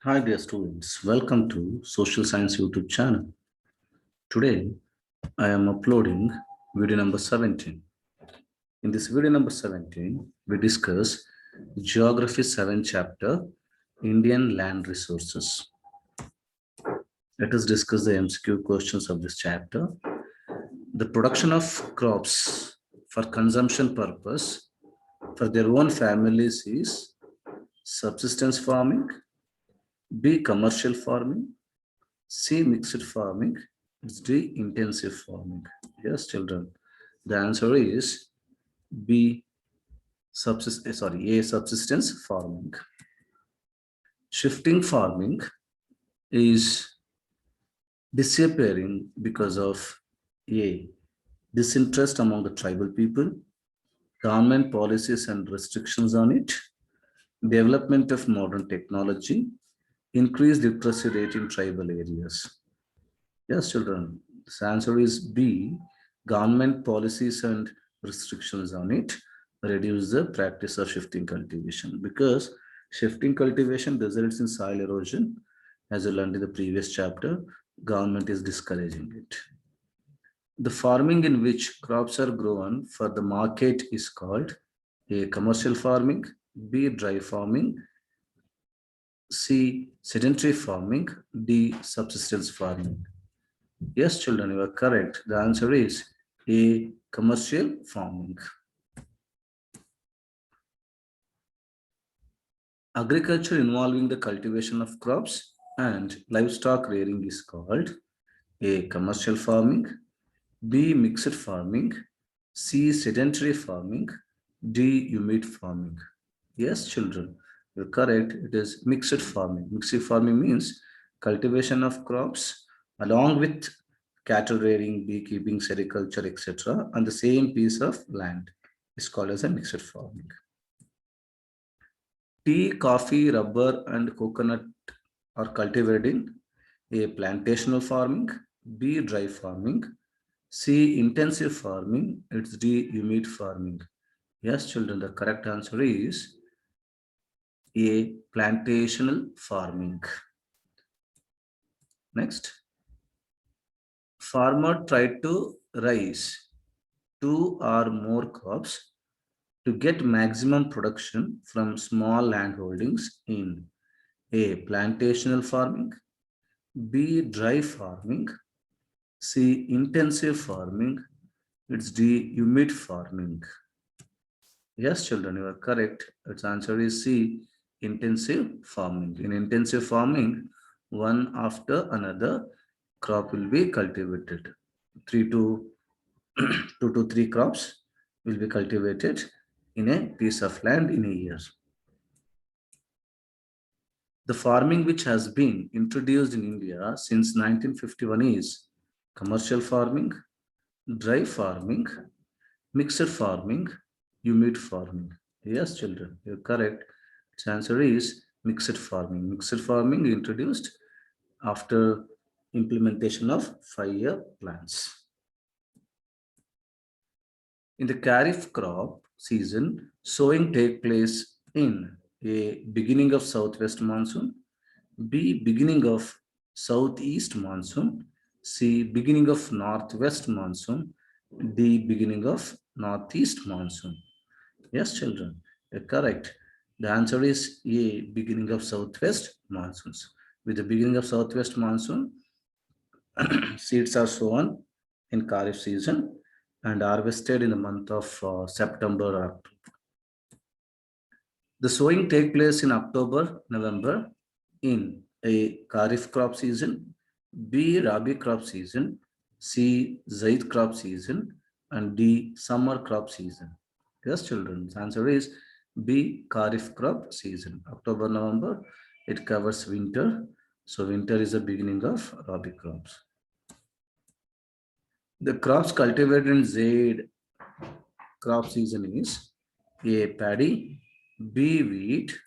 Hi dear students, welcome to Social Science YouTube channel. Today I am uploading video number 17. In this video number 17, we discuss Geography 7 chapter, Indian Land Resources. Let us discuss the MCQ questions of this chapter. The production of crops for consumption purpose for their own families is subsistence farming, B commercial farming, C mixed farming, it's D intensive farming. Yes, children. The answer is B A subsistence farming. Shifting farming is disappearing because of A disinterest among the tribal people, government policies and restrictions on it, development of modern technology, increased literacy rate in tribal areas. Yes, children. The answer is B. Government policies and restrictions on it reduce the practice of shifting cultivation because shifting cultivation results in soil erosion. As I learned in the previous chapter, government is discouraging it. The farming in which crops are grown for the market is called A. Commercial farming, B. Dry farming, C. Sedentary farming, D. Subsistence farming. Yes, children, you are correct. The answer is A. Commercial farming. Agriculture involving the cultivation of crops and livestock rearing is called A. Commercial farming, B. Mixed farming, C. Sedentary farming, D. Humid farming. Yes, children, you're correct. It is mixed farming. Mixed farming means cultivation of crops along with cattle rearing, beekeeping, sericulture, etc. on the same piece of land is called as a mixed farming. Tea, coffee, rubber, and coconut are cultivated in A. Plantational farming, B. Dry farming, C. Intensive farming, it's D. Humid farming. Yes, children, the correct answer is A. Plantational farming. Next, farmer tried to raise two or more crops to get maximum production from small land holdings in A. Plantational farming, B. Dry farming, C. Intensive farming, it's D. Humid farming. Yes, children, you are correct. Its answer is C. Intensive farming. In intensive farming, one after another crop will be cultivated. Three to two to three crops will be cultivated in a piece of land in a year. The farming which has been introduced in India since 1951 is commercial farming, dry farming, mixed farming, humid farming. Yes, children, you're correct. Its answer is mixed farming. Mixed farming introduced after implementation of 5-year plans. In the Kharif crop season, sowing take place in A. Beginning of southwest monsoon, B. Beginning of southeast monsoon, C. Beginning of northwest monsoon, D. Beginning of northeast monsoon. Yes, children, you're correct. The answer is A. Beginning of southwest monsoons. With the beginning of southwest monsoon, seeds are sown in Kharif season and harvested in the month of September or October. The sowing take place in October, November in A. Kharif crop season, B. Rabi crop season, C. Zaid crop season, and D. Summer crop season. Yes, children, the answer is B. Kharif crop season. October, November, it covers winter. So winter is the beginning of Rabi crops. The crops cultivated in Zaid crop season is A. Paddy, B. Wheat,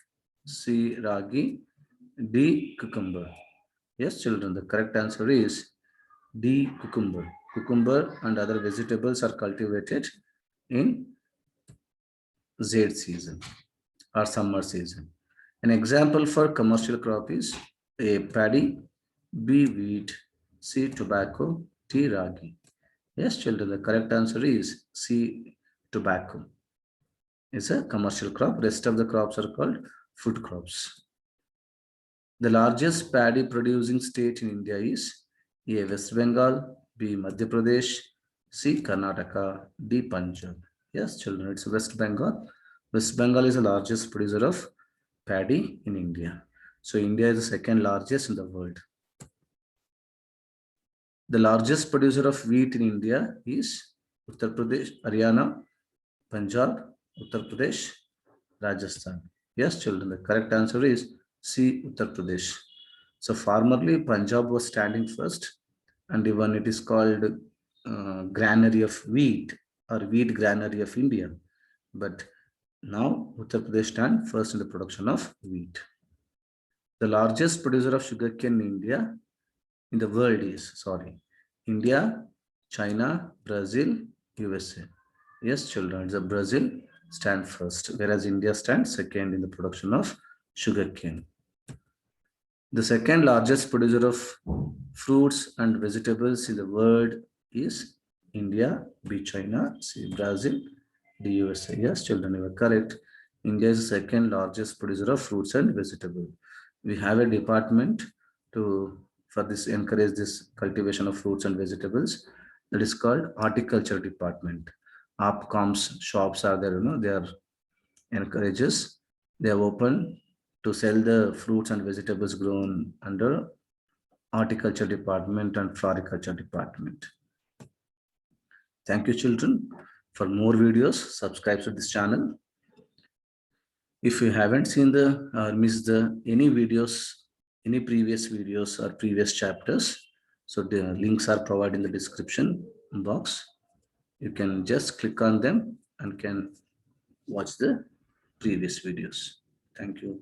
C. Ragi, D. Cucumber. Yes, children, the correct answer is D. Cucumber. Cucumber and other vegetables are cultivated in Zaid season or summer season. An example for commercial crop is A. Paddy, B. Wheat, C. Tobacco, D. Ragi. Yes, children, the correct answer is C. Tobacco. It's a commercial crop. Rest of the crops are called food crops. The largest paddy producing state in India is A. West Bengal, B. Madhya Pradesh, C. Karnataka, D. Punjab. Yes, children, it's West Bengal. West Bengal is the largest producer of paddy in India. So India is the second largest in the world. The largest producer of wheat in India is Uttar Pradesh, Haryana, Punjab, Uttar Pradesh, Rajasthan. Yes, children, the correct answer is C. Uttar Pradesh. So formerly Punjab was standing first, and even it is called granary of wheat or wheat granary of India. But now Uttar Pradesh stands first in the production of wheat. The largest producer of sugarcane in the world is, India, China, Brazil, USA. Yes, children, the Brazil stand first, whereas India stands second in the production of sugarcane. The second largest producer of fruits and vegetables in the world is India, B. China, C. Brazil, D. USA. Yes, children, you are correct. India is the second largest producer of fruits and vegetables. We have a department for this encourage this cultivation of fruits and vegetables, that is called horticulture department. APCOM's shops are there, they are encourages, they are open to sell the fruits and vegetables grown under horticulture department and floriculture department. Thank you, children. For more videos, subscribe to this channel. If you haven't seen missed any videos, any previous videos or previous chapters, so the links are provided in the description box. You can just click on them and can watch the previous videos. Thank you.